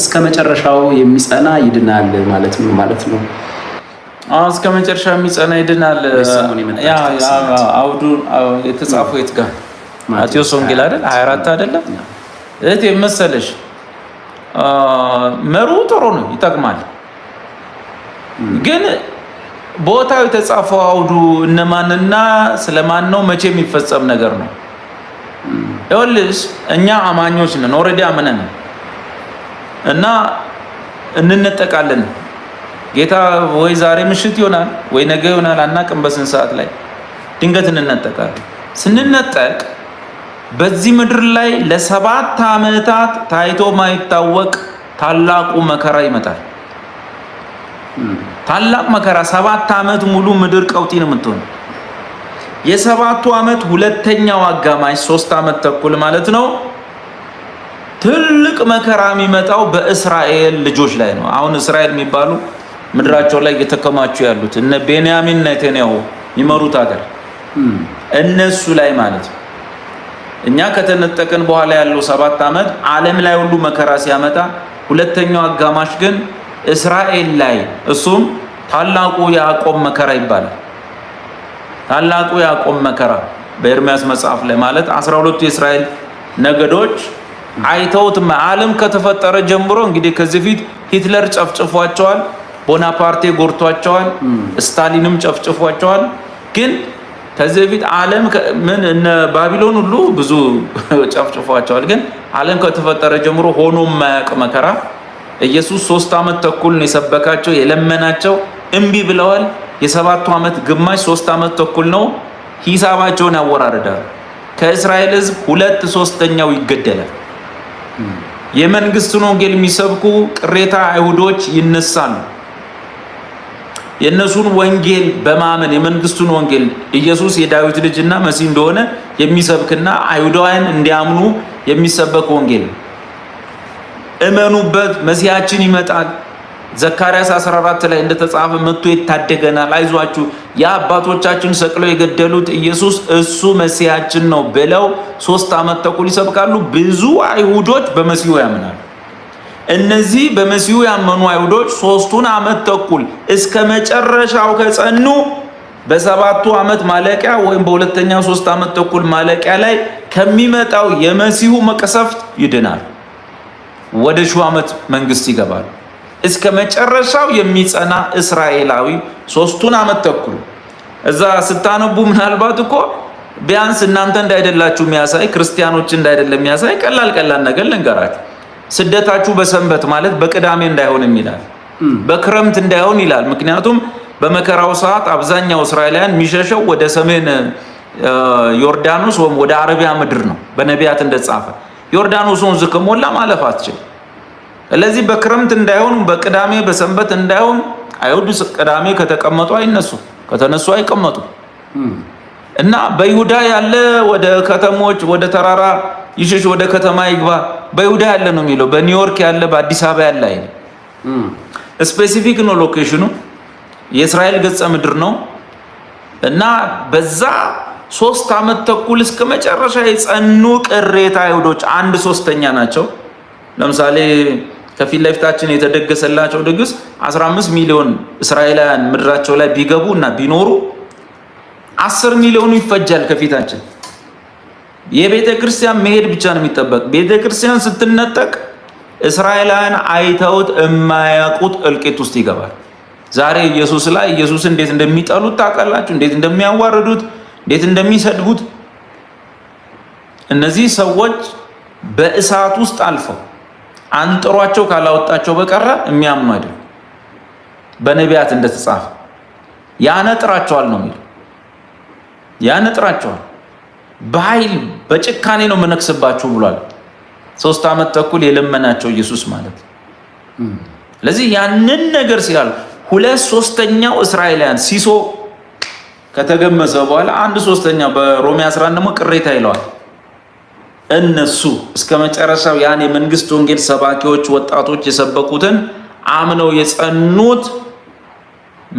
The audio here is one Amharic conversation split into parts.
እስከ መጨረሻው የሚጸና ይድናል ማለት ነው። እስከ መጨረሻ የሚጸና ይድናል። አውዱ የተጻፈው የት ጋር? ማቴዎስ ወንጌል አይደል 24 አይደለም? እህቴ መሰለሽ መሩ ጥሩ ነው፣ ይጠቅማል። ግን ቦታው የተጻፈው አውዱ እነማንና ስለማን ነው መቼ የሚፈጸም ነገር ነው? ይኸውልሽ እኛ አማኞች ነን፣ ኦልሬዲ አምነን እና እንነጠቃለን። ጌታ ወይ ዛሬ ምሽት ይሆናል ወይ ነገ ይሆናል፣ አናቅም በስንት ሰዓት ላይ ድንገት እንነጠቃለን። ስንነጠቅ በዚህ ምድር ላይ ለ7 ዓመታት ታይቶ ማይታወቅ ታላቁ መከራ ይመጣል። ታላቅ መከራ 7 ዓመት ሙሉ ምድር ቀውጢ ነው የምትሆነው። የ7ቱ ዓመት ሁለተኛው አጋማሽ 3 ዓመት ተኩል ማለት ነው። ትልቅ መከራ የሚመጣው በእስራኤል ልጆች ላይ ነው። አሁን እስራኤል የሚባሉ ምድራቸው ላይ እየተከማቹ ያሉት እነ ቤንያሚን ኔታንያሁ የሚመሩት ሀገር እነሱ ላይ ማለት ነው። እኛ ከተነጠቅን በኋላ ያለው 7 ዓመት ዓለም ላይ ሁሉ መከራ ሲያመጣ፣ ሁለተኛው አጋማሽ ግን እስራኤል ላይ እሱም ታላቁ ያዕቆብ መከራ ይባላል። ታላቁ ያዕቆብ መከራ በኤርምያስ መጽሐፍ ላይ ማለት 12ቱ የእስራኤል ነገዶች አይተውት ዓለም ከተፈጠረ ጀምሮ እንግዲህ ከዚህ ፊት ሂትለር ጨፍጭፏቸዋል፣ ቦናፓርቴ ጎርቷቸዋል፣ ስታሊንም ጨፍጭፏቸዋል። ግን ከዚህ በፊት ዓለም ምን እነ ባቢሎን ሁሉ ብዙ ጨፍጭፏቸዋል። ግን ዓለም ከተፈጠረ ጀምሮ ሆኖ የማያውቅ መከራ ኢየሱስ 3 ዓመት ተኩል ነው የሰበካቸው፣ የለመናቸው እምቢ ብለዋል። የ7ቱ ዓመት ግማሽ 3 ዓመት ተኩል ነው። ሂሳባቸውን ያወራርዳሉ። ከእስራኤል ሕዝብ 2/3 ይገደላል። የመንግስቱን ወንጌል የሚሰብኩ ቅሬታ አይሁዶች ይነሳሉ። የነሱን ወንጌል በማመን የመንግስቱን ወንጌል ኢየሱስ የዳዊት ልጅና መሲህ እንደሆነ የሚሰብክና አይሁዳውያን እንዲያምኑ የሚሰበክ ወንጌል እመኑበት፣ መሲያችን ይመጣል። ዘካርያስ 14 ላይ እንደተጻፈ መጥቶ ይታደገናል፣ አይዟችሁ፣ የአባቶቻችን ሰቅለው የገደሉት ኢየሱስ እሱ መሲያችን ነው ብለው 3 ዓመት ተኩል ይሰብካሉ። ብዙ አይሁዶች በመሲሁ ያምናሉ። እነዚህ በመሲሁ ያመኑ አይሁዶች 3 ዓመት ተኩል እስከ መጨረሻው ከጸኑ በ7ቱ ዓመት ማለቂያ ወይም በሁለተኛው 3 ዓመት ተኩል ማለቂያ ላይ ከሚመጣው የመሲሁ መቅሰፍት ይድናል። ወደ 1000 ዓመት መንግስት ይገባሉ። እስከ መጨረሻው የሚጸና እስራኤላዊ 3 ዓመት ተኩል እዛ ስታነቡ ምናልባት እኮ ቢያንስ እናንተ እንዳይደላችሁ የሚያሳይ ክርስቲያኖች እንዳይደለም የሚያሳይ ቀላል ነገር ልንገራችሁ። ስደታችሁ በሰንበት ማለት በቅዳሜ እንዳይሆን ይላል፣ በክረምት እንዳይሆን ይላል። ምክንያቱም በመከራው ሰዓት አብዛኛው እስራኤላውያን የሚሸሸው ወደ ሰሜን ዮርዳኖስ ወይም ወደ አረቢያ ምድር ነው። በነቢያት እንደተጻፈ ዮርዳኖስ ወንዝ ከሞላ ማለፍ አትችል። ስለዚህ በክረምት እንዳይሆን በቅዳሜ በሰንበት እንዳይሆን አይሁድ ቅዳሜ ከተቀመጡ አይነሱ፣ ከተነሱ አይቀመጡ እና በይሁዳ ያለ ወደ ከተሞች ወደ ተራራ ይሽሽ፣ ወደ ከተማ ይግባ። በይሁዳ ያለ ነው የሚለው፣ በኒውዮርክ ያለ በአዲስ አበባ ያለ አይደል። ስፔሲፊክ ነው ሎኬሽኑ፣ የእስራኤል ገጸ ምድር ነው እና በዛ 3 ዓመት ተኩል እስከ መጨረሻ የጸኑ ቅሬታ አይሁዶች 1/3 ናቸው። ለምሳሌ ከፊት ለፊታችን የተደገሰላቸው ድግስ 15 ሚሊዮን እስራኤላውያን ምድራቸው ላይ ቢገቡ እና ቢኖሩ 10 ሚሊዮኑ ይፈጃል ከፊታችን። የቤተ ክርስቲያን መሄድ ብቻ ነው የሚጠበቅ። ቤተ ክርስቲያን ስትነጠቅ እስራኤላውያን አይተውት የማያውቁት እልቂት ውስጥ ይገባል። ዛሬ ኢየሱስ ላይ ኢየሱስ እንዴት እንደሚጠሉት ታውቃላችሁ? እንዴት እንደሚያዋርዱት፣ እንዴት እንደሚሰድቡት። እነዚህ ሰዎች በእሳት ውስጥ አልፈው አንጥሯቸው ካላወጣቸው በቀረ የሚያምኑ አይደለም። በነቢያት እንደተጻፈ ያነጥራቸዋል ነው የሚለው። ያነጥራቸዋል፣ በኃይል በጭካኔ ነው መነክስባችሁ ብሏል። 3 ዓመት ተኩል የለመናቸው ኢየሱስ ማለት። ስለዚህ ያንን ነገር ሲያል 2/3 እስራኤላውያን ሲሶ ከተገመሰ በኋላ 1/3 በሮሜ 11 ደግሞ ቅሬታ ይለዋል። እነሱ እስከ መጨረሻው ያን የመንግስት ወንጌል ሰባኪዎች ወጣቶች የሰበኩትን አምነው የጸኑት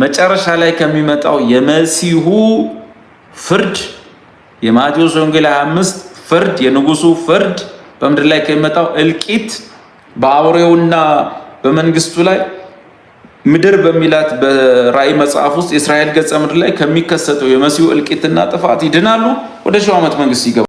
መጨረሻ ላይ ከሚመጣው የመሲሁ ፍርድ፣ የማቴዎስ ወንጌል 25 ፍርድ፣ የንጉሱ ፍርድ፣ በምድር ላይ ከሚመጣው እልቂት በአውሬውና በመንግስቱ ላይ ምድር በሚላት በራእይ መጽሐፍ ውስጥ የእስራኤል ገጸ ምድር ላይ ከሚከሰተው የመሲሁ እልቂትና ጥፋት ይድናሉ፣ ወደ ሺው ዓመት መንግስት ይገባሉ።